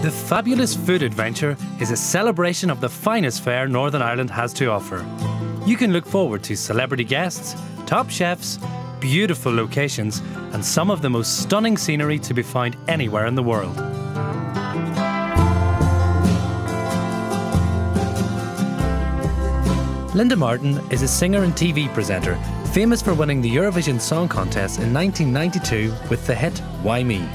The fabulous food adventure is a celebration of the finest fare Northern Ireland has to offer. You can look forward to celebrity guests, top chefs, beautiful locations, and some of the most stunning scenery to be found anywhere in the world. Linda Martin is a singer and TV presenter, famous for winning the Eurovision Song Contest in 1992 with the hit Why Me?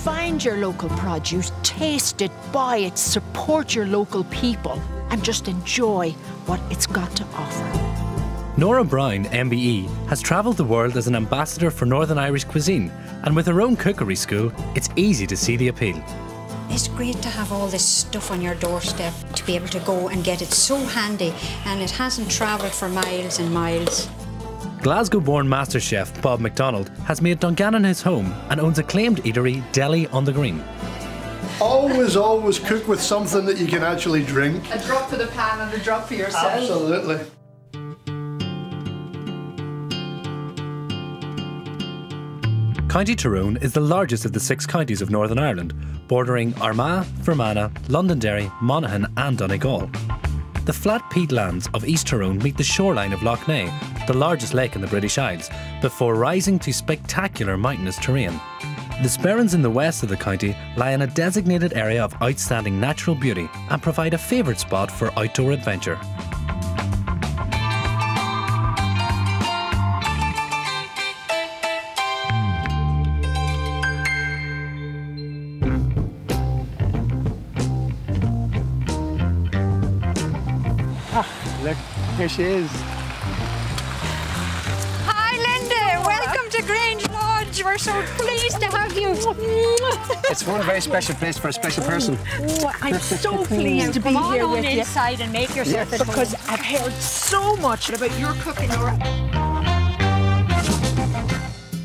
Find your local produce, taste it, buy it, support your local people, and just enjoy what it's got to offer. Nora Brown, MBE, has travelled the world as an ambassador for Northern Irish cuisine, and with her own cookery school, it's easy to see the appeal. It's great to have all this stuff on your doorstep, to be able to go and get it so handy, and it hasn't travelled for miles and miles. Glasgow-born master chef Bob McDonald has made Dungannon his home and owns acclaimed eatery Deli on the Green. Always cook with something that you can actually drink. A drop for the pan and a drop for yourself. Absolutely. County Tyrone is the largest of the 6 counties of Northern Ireland, bordering Armagh, Fermanagh, Londonderry, Monaghan and Donegal. The flat peatlands of East Tyrone meet the shoreline of Lough Neagh, the largest lake in the British Isles, before rising to spectacular mountainous terrain. The Sperrins in the west of the county lie in a designated area of outstanding natural beauty and provide a favourite spot for outdoor adventure. Look, here she is. Hi, Linda. Welcome to Grange Lodge. We're so pleased to have you. It's one very special place for a special person. Oh, I'm so pleased to be Come here on with you. inside and make yourself at home. Because I've heard so much about your cooking, Nora.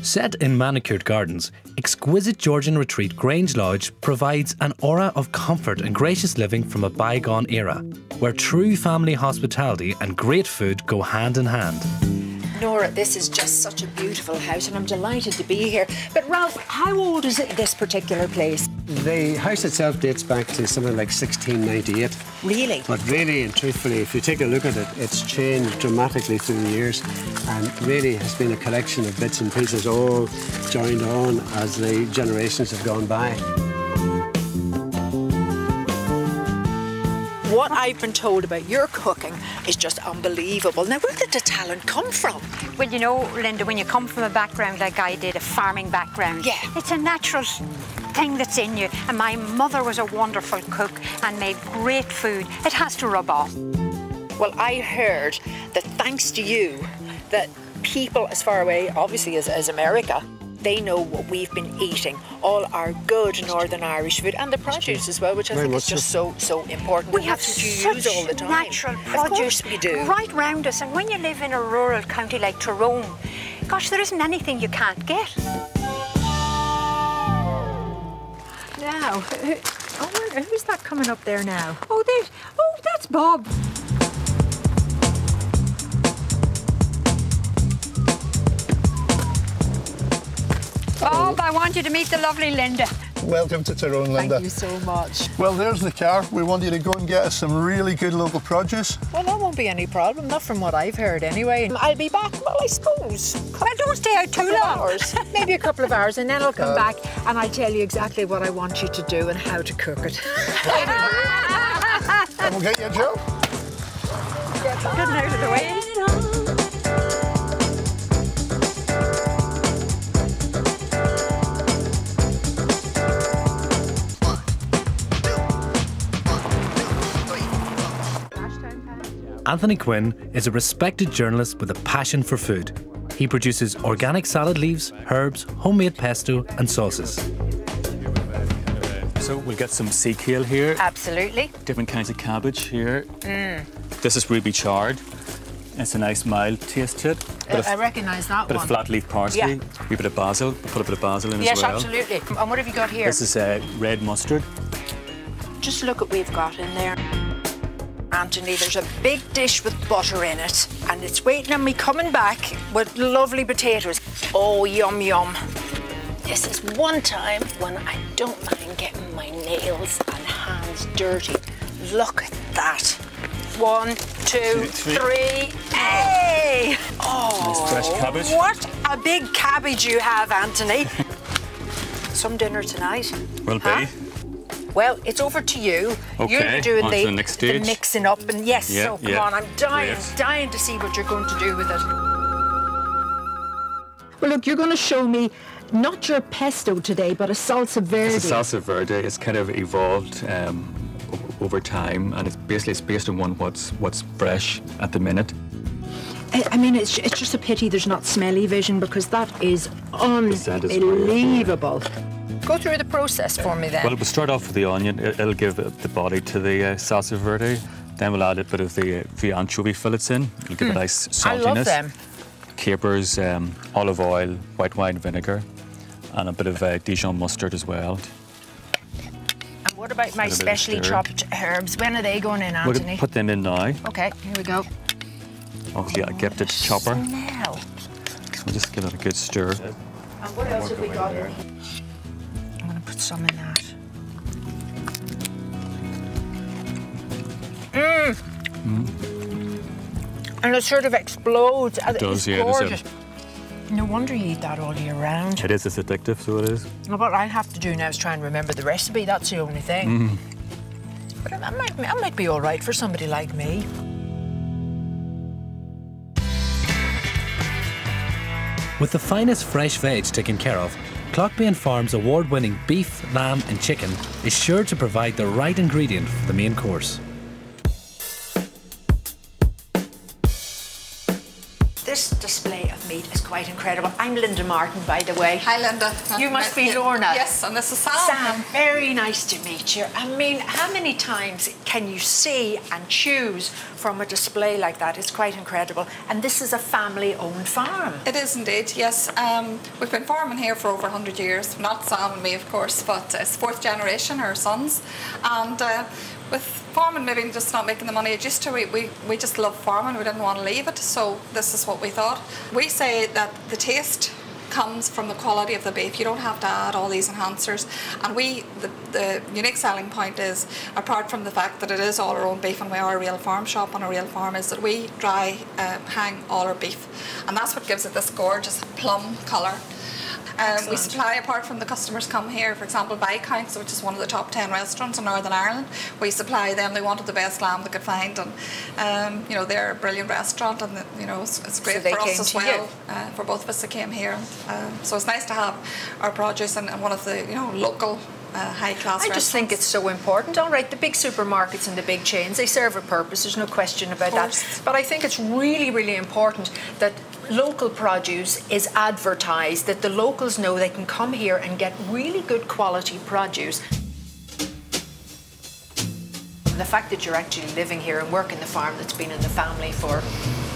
Set in manicured gardens, exquisite Georgian retreat Grange Lodge provides an aura of comfort and gracious living from a bygone era, where true family hospitality and great food go hand in hand. Nora, this is just such a beautiful house and I'm delighted to be here. But Ralph, how old is this particular place? The house itself dates back to something like 1698. Really? But really and truthfully, if you take a look at it, it's changed dramatically through the years and really has been a collection of bits and pieces all joined on as the generations have gone by. What I've been told about your cooking is just unbelievable. Now, where did the talent come from? Well, you know, Linda, when you come from a background like I did, a farming background, yeah, it's a natural thing that's in you. And my mother was a wonderful cook and made great food. It has to rub off. Well, I heard that thanks to you, that people as far away, obviously, as America, they know what we've been eating, all our good Northern Irish food and the produce as well, which I think is just so important. We have That's what such you use all the time. Natural produce of course we do. Right round us, and when you live in a rural county like Tyrone, gosh, there isn't anything you can't get. Now, who's that coming up there now? Oh, that's Bob. Bob, I want you to meet the lovely Linda. Welcome to Tyrone, Linda. Thank you so much. Well, there's the car. We want you to go and get us some really good local produce. Well, that won't be any problem, not from what I've heard anyway. I'll be back, well, I suppose. Well, don't stay out too long. Hours. Maybe a couple of hours, and then I'll come back and I'll tell you exactly what I want you to do and how to cook it. And we'll get you a job. Get out of the way. Anthony Quinn is a respected journalist with a passion for food. He produces organic salad leaves, herbs, homemade pesto and sauces. So we'll get some sea kale here. Absolutely. Different kinds of cabbage here. This is ruby chard. It's a nice mild taste to it. I recognise that Bit one. of flat leaf parsley, Yeah. a bit of basil. We'll put a bit of basil in Yes, as well. absolutely. And what have you got here? This is red mustard. Just look what we've got in there. Anthony, there's a big dish with butter in it, and it's waiting on me coming back with lovely potatoes. Oh, yum, yum. This is one time when I don't mind getting my nails and hands dirty. Look at that. 1, 2, 3. Hey! Oh, nice fresh cabbage. What a big cabbage you have, Anthony. Some dinner tonight. Will be. Well, it's over to you. Okay, You're doing on to the next stage. mixing up, and yes, Yeah, so come on, I'm dying to see what you're going to do with it. Well, look, you're going to show me not your pesto today, but a salsa verde. It's a salsa verde. It's kind of evolved over time, and it's based on what's fresh at the minute. I mean, it's just a pity there's not smelly vision, because that is scent is unbelievable. Go through the process for me then. Well, we'll start off with the onion. It'll give the body to the salsa verde. Then we'll add a bit of the anchovy fillets in. It'll give a nice saltiness. I love them. Capers, olive oil, white wine vinegar, and a bit of Dijon mustard as well. And what about my specially chopped herbs? When are they going in, We'll Anthony? put them in now. Okay, here we go. Obviously, a gifted chopper. Smell. We'll just give it a good stir. And what else have we got here? I'm going to put some in that. And it sort of explodes. It does, it's yeah. gorgeous. No wonder you eat that all year round. It is, it's addictive, so it is. What I have to do now is try and remember the recipe. That's the only thing. But that might be all right for somebody like me. With the finest fresh veg taken care of, Clockbean Farms' award-winning beef, lamb and chicken is sure to provide the right ingredient for the main course. This display of meat is quite incredible. I'm Linda Martin, by the way. Hi, Linda. You must be Lorna. Yes, and this is Sam. Sam, very nice to meet you. I mean, how many times can you see and choose from a display like that? It's quite incredible. And this is a family-owned farm. It is indeed, yes. We've been farming here for over 100 years. Not Sam and me, of course, but it's fourth generation, our sons. And with farming maybe just not making the money it used to, we just love farming. We didn't want to leave it, so this is what we thought. We say that the taste comes from the quality of the beef. You don't have to add all these enhancers. And the unique selling point is, apart from the fact that it is all our own beef and we are a real farm shop on a real farm, is that we dry hang all our beef. And that's what gives it this gorgeous plum colour. We supply, apart from the customers come here, for example, Viscounts, which is one of the top 10 restaurants in Northern Ireland. We supply them. They wanted the best lamb they could find, and you know, they're a brilliant restaurant, and you know, it's great for us as well. For both of us that came here, so it's nice to have our produce in one of the local high-class restaurants. I just think it's so important. All right, the big supermarkets and the big chains, they serve a purpose. There's no question about that. But I think it's really, really important that local produce is advertised, that the locals know they can come here and get really good quality produce. The fact that you're actually living here and working the farm that's been in the family for,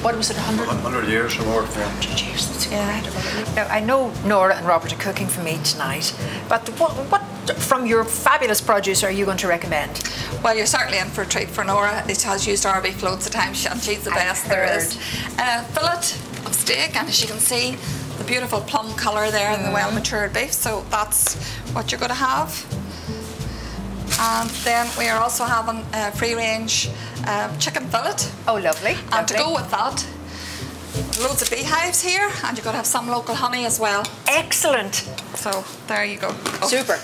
what was it, 100 years or more. 100 years, that's incredible. Now, I know Nora and Robert are cooking for me tonight, but what from your fabulous produce are you going to recommend? Well, you're certainly in for a treat for Nora. It has used our beef loads of times, and she's the best there is. Fillet of steak, and as you can see, the beautiful plum colour there and the well-matured beef, so that's what you're going to have. And then we are also having a free-range chicken fillet. Oh, lovely. And to go with that, loads of beehives here, and you've got to have some local honey as well. Excellent. So there you go. Oh. Super.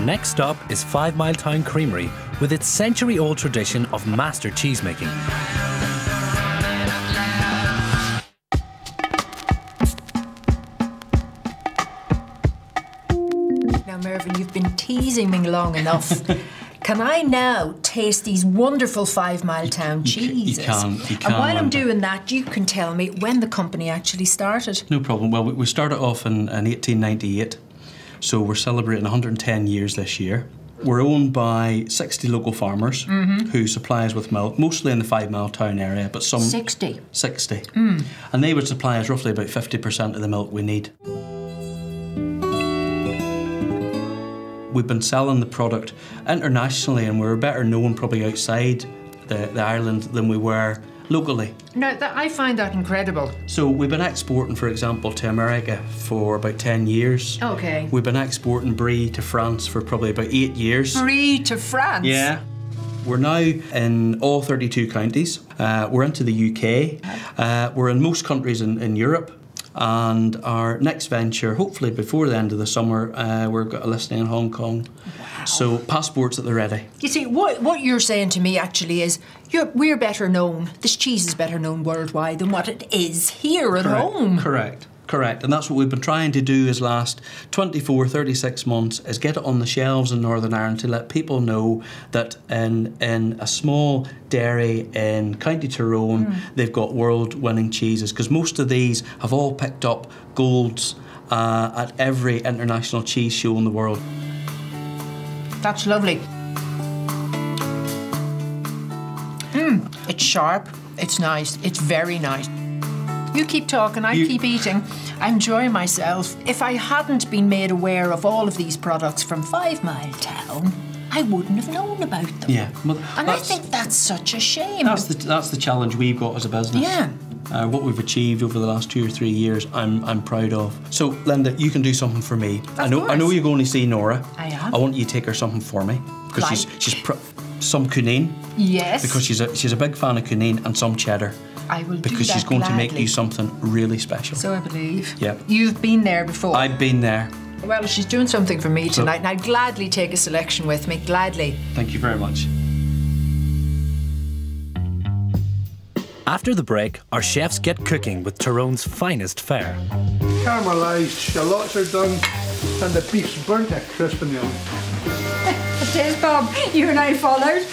Next stop is 5 Mile Town Creamery with its century-old tradition of master cheese making. Now, Mervyn, you've been teasing me long enough. Can I now taste these wonderful 5 Mile Town cheeses? You can. And while I'm doing that, you can tell me when the company actually started. No problem. Well, we started off in 1898, so we're celebrating 110 years this year. We're owned by 60 local farmers who supply us with milk, mostly in the 5 Mile Town area, but some... 60? 60. And they would supply us roughly about 50% of the milk we need. We've been selling the product internationally, and we're better known probably outside the Ireland than we were locally. Now, I find that incredible. So we've been exporting, for example, to America for about 10 years. Okay. We've been exporting brie to France for probably about 8 years. Brie to France? Yeah. We're now in all 32 counties. We're into the UK. We're in most countries in Europe. And our next venture, hopefully before the end of the summer, we've got a listing in Hong Kong. Wow. So passports at the ready. You see, what you're saying to me actually is we're better known, this cheese is better known worldwide than what it is here at home. Correct. Correct, and that's what we've been trying to do is last 24, 36 months, is get it on the shelves in Northern Ireland to let people know that in a small dairy in County Tyrone, they've got world-winning cheeses, because most of these have all picked up golds at every international cheese show in the world. That's lovely. It's sharp, it's nice, it's very nice. You keep talking, I keep eating. I enjoy myself. If I hadn't been made aware of all of these products from 5 Mile Town, I wouldn't have known about them. Yeah. Well, and I think that's such a shame. That's the challenge we've got as a business. Yeah. What we've achieved over the last 2 or 3 years, I'm proud of. So, Linda, you can do something for me. I know you're going to see Nora. I am. I want you to take her something for me because she's some quinine. Yes. Because she's a big fan of quinine and some cheddar. I will do that because she's going gladly. to make you something really special. So I believe. Yep. You've been there before. I've been there. Well, she's doing something for me tonight, and I'd gladly take a selection with me. Gladly. Thank you very much. After the break, our chefs get cooking with Tyrone's finest fare. Caramelised shallots are done, and the beef's burnt to crisp in the oven. It is, Bob. You and I followed.